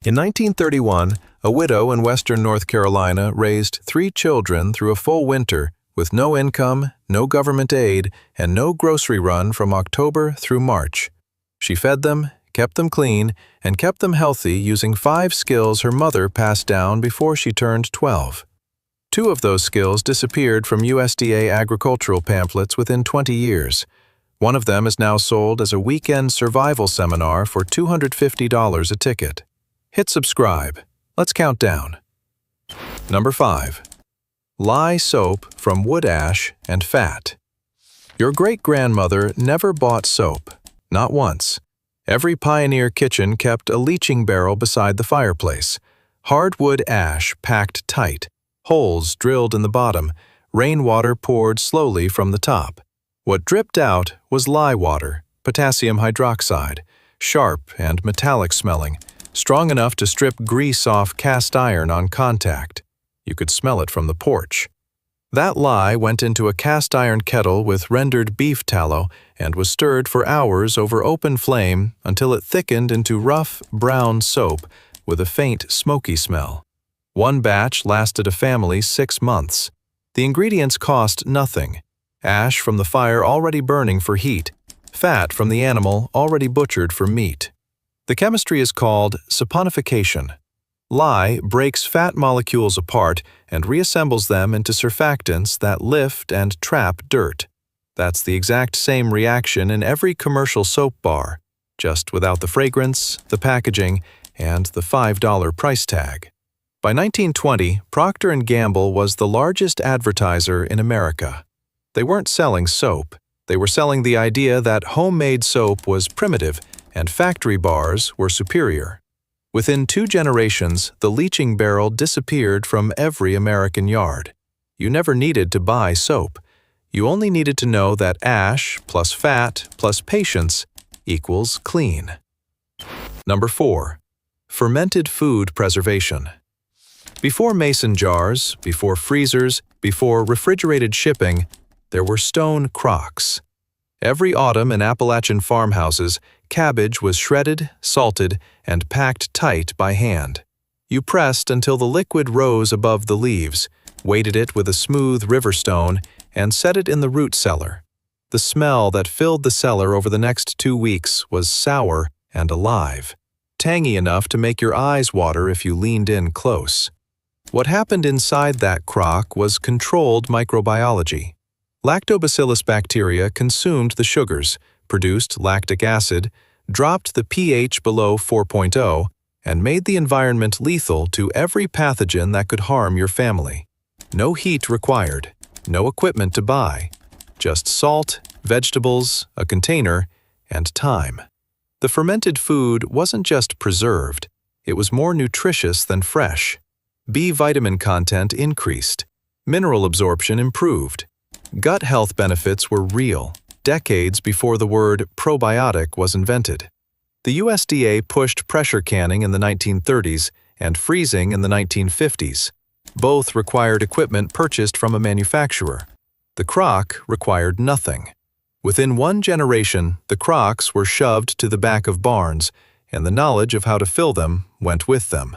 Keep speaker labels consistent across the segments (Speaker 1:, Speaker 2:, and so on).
Speaker 1: In 1931, a widow in western North Carolina raised 3 children through a full winter with no income, no government aid, and no grocery run from October through March. She fed them, kept them clean, and kept them healthy using 5 skills her mother passed down before she turned 12. 2 of those skills disappeared from USDA agricultural pamphlets within 20 years. One of them is now sold as a weekend survival seminar for $250 a ticket. Hit subscribe. Let's count down. Number 5. Lye soap from wood ash and fat. Your great-grandmother never bought soap, not once. Every pioneer kitchen kept a leaching barrel beside the fireplace. Hardwood ash packed tight, holes drilled in the bottom, rainwater poured slowly from the top. What dripped out was lye water, potassium hydroxide, sharp and metallic smelling, strong enough to strip grease off cast iron on contact. You could smell it from the porch. That lye went into a cast iron kettle with rendered beef tallow and was stirred for hours over open flame until it thickened into rough, brown soap with a faint, smoky smell. One batch lasted a family 6 months. The ingredients cost nothing. Ash from the fire already burning for heat, fat from the animal already butchered for meat. The chemistry is called saponification. Lye breaks fat molecules apart and reassembles them into surfactants that lift and trap dirt. That's the exact same reaction in every commercial soap bar, just without the fragrance, the packaging, and the $5 price tag. By 1920, Procter & Gamble was the largest advertiser in America. They weren't selling soap. They were selling the idea that homemade soap was primitive and factory bars were superior. Within 2 generations, the leaching barrel disappeared from every American yard. You never needed to buy soap. You only needed to know that ash plus fat plus patience equals clean. Number 4. Fermented food preservation. Before mason jars, before freezers, before refrigerated shipping, there were stone crocks. Every autumn in Appalachian farmhouses, cabbage was shredded, salted, and packed tight by hand. You pressed until the liquid rose above the leaves, weighted it with a smooth river stone, and set it in the root cellar. The smell that filled the cellar over the next 2 weeks was sour and alive, tangy enough to make your eyes water if you leaned in close. What happened inside that crock was controlled microbiology. Lactobacillus bacteria consumed the sugars, produced lactic acid, dropped the pH below 4.0, and made the environment lethal to every pathogen that could harm your family. No heat required, no equipment to buy, just salt, vegetables, a container, and time. The fermented food wasn't just preserved, it was more nutritious than fresh. B vitamin content increased, mineral absorption improved. Gut health benefits were real, decades before the word probiotic was invented. The USDA pushed pressure canning in the 1930s and freezing in the 1950s. Both required equipment purchased from a manufacturer. The crock required nothing. Within 1 generation, the crocks were shoved to the back of barns, and the knowledge of how to fill them went with them.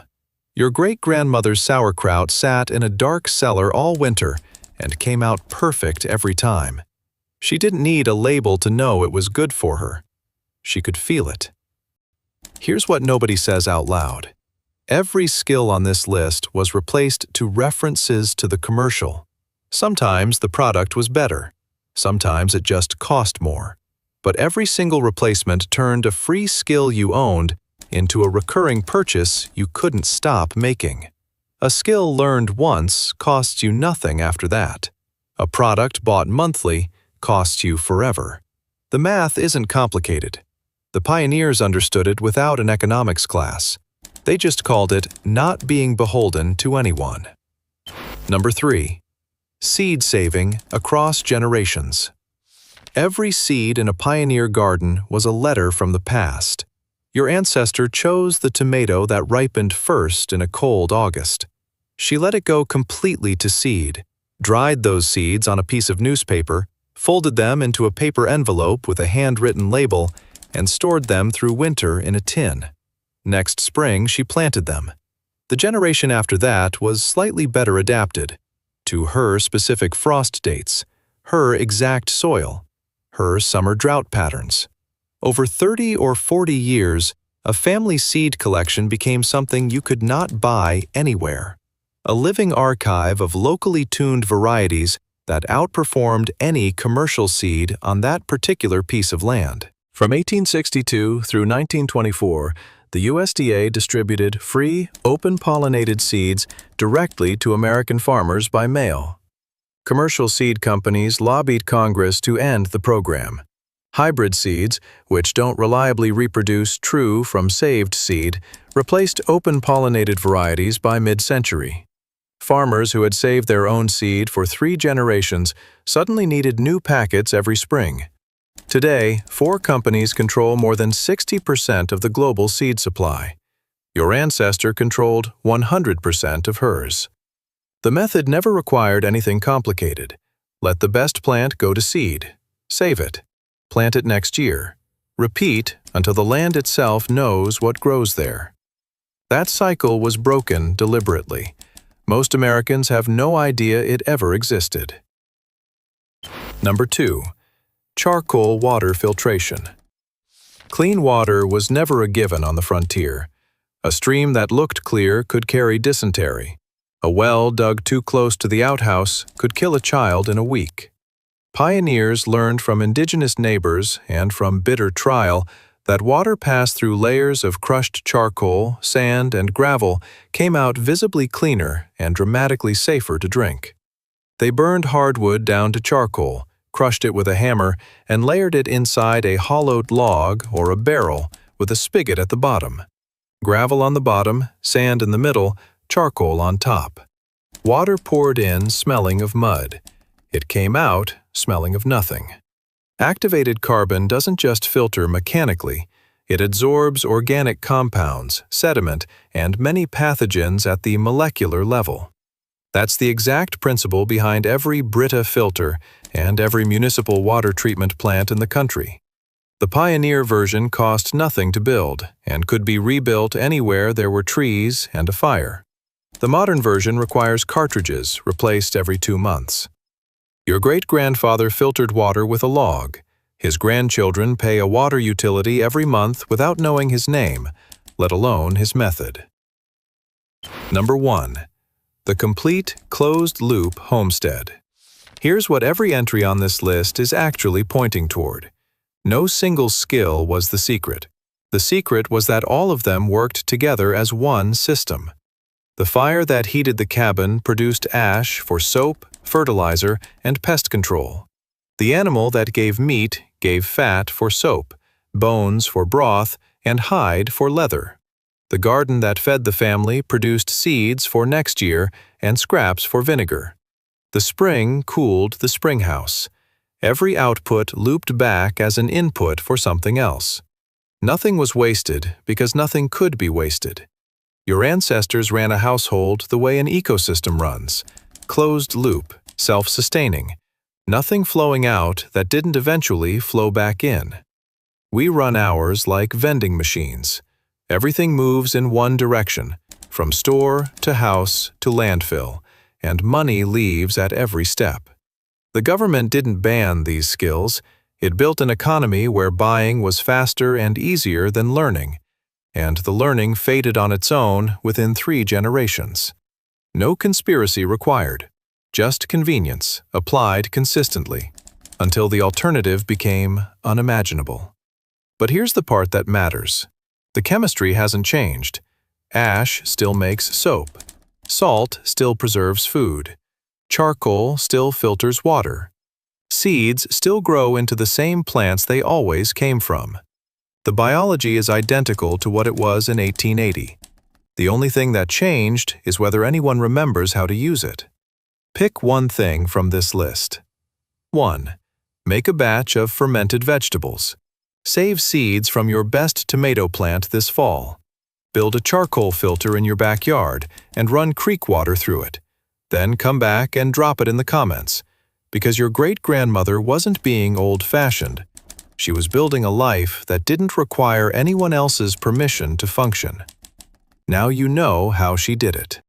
Speaker 1: Your great-grandmother's sauerkraut sat in a dark cellar all winter and came out perfect every time. She didn't need a label to know it was good for her. She could feel it. Here's what nobody says out loud. Every skill on this list was replaced to references to the commercial. Sometimes the product was better. Sometimes it just cost more. But every single replacement turned a free skill you owned into a recurring purchase you couldn't stop making. A skill learned once costs you nothing after that. A product bought monthly costs you forever. The math isn't complicated. The pioneers understood it without an economics class. They just called it not being beholden to anyone. Number 3. Seed saving across generations. Every seed in a pioneer garden was a letter from the past. Your ancestor chose the tomato that ripened first in a cold August. She let it go completely to seed, dried those seeds on a piece of newspaper, folded them into a paper envelope with a handwritten label, and stored them through winter in a tin. Next spring, she planted them. The generation after that was slightly better adapted to her specific frost dates, her exact soil, her summer drought patterns. Over 30 or 40 years, a family seed collection became something you could not buy anywhere. A living archive of locally tuned varieties that outperformed any commercial seed on that particular piece of land. From 1862 through 1924, the USDA distributed free, open-pollinated seeds directly to American farmers by mail. Commercial seed companies lobbied Congress to end the program. Hybrid seeds, which don't reliably reproduce true from saved seed, replaced open-pollinated varieties by mid-century. Farmers who had saved their own seed for 3 generations suddenly needed new packets every spring. Today, 4 companies control more than 60% of the global seed supply. Your ancestor controlled 100% of hers. The method never required anything complicated. Let the best plant go to seed. Save it. Plant it next year. Repeat until the land itself knows what grows there. That cycle was broken deliberately. Most Americans have no idea it ever existed. Number 2. Charcoal water filtration. Clean water was never a given on the frontier. A stream that looked clear could carry dysentery. A well dug too close to the outhouse could kill a child in a week. Pioneers learned from indigenous neighbors and from bitter trial that water passed through layers of crushed charcoal, sand, and gravel came out visibly cleaner and dramatically safer to drink. They burned hardwood down to charcoal, crushed it with a hammer, and layered it inside a hollowed log or a barrel with a spigot at the bottom. Gravel on the bottom, sand in the middle, charcoal on top. Water poured in smelling of mud. It came out smelling of nothing. Activated carbon doesn't just filter mechanically, it absorbs organic compounds, sediment, and many pathogens at the molecular level. That's the exact principle behind every Brita filter and every municipal water treatment plant in the country. The pioneer version cost nothing to build and could be rebuilt anywhere there were trees and a fire. The modern version requires cartridges replaced every 2 months. Your great-grandfather filtered water with a log. His grandchildren pay a water utility every month without knowing his name, let alone his method. Number 1. The complete closed-loop homestead. Here's what every entry on this list is actually pointing toward. No single skill was the secret. The secret was that all of them worked together as one system. The fire that heated the cabin produced ash for soap, fertilizer, and pest control. The animal that gave meat gave fat for soap, bones for broth, and hide for leather. The garden that fed the family produced seeds for next year and scraps for vinegar. The spring cooled the spring house. Every output looped back as an input for something else. Nothing was wasted because nothing could be wasted. Your ancestors ran a household the way an ecosystem runs, closed loop, self-sustaining, nothing flowing out that didn't eventually flow back in. We run ours like vending machines. Everything moves in one direction, from store to house to landfill, and money leaves at every step. The government didn't ban these skills. It built an economy where buying was faster and easier than learning, and the learning faded on its own within 3 generations. No conspiracy required, just convenience applied consistently, until the alternative became unimaginable. But here's the part that matters. The chemistry hasn't changed. Ash still makes soap. Salt still preserves food. Charcoal still filters water. Seeds still grow into the same plants they always came from. The biology is identical to what it was in 1880. The only thing that changed is whether anyone remembers how to use it. Pick one thing from this list. 1. Make a batch of fermented vegetables. Save seeds from your best tomato plant this fall. Build a charcoal filter in your backyard and run creek water through it. Then come back and drop it in the comments, because your great-grandmother wasn't being old-fashioned. She was building a life that didn't require anyone else's permission to function. Now you know how she did it.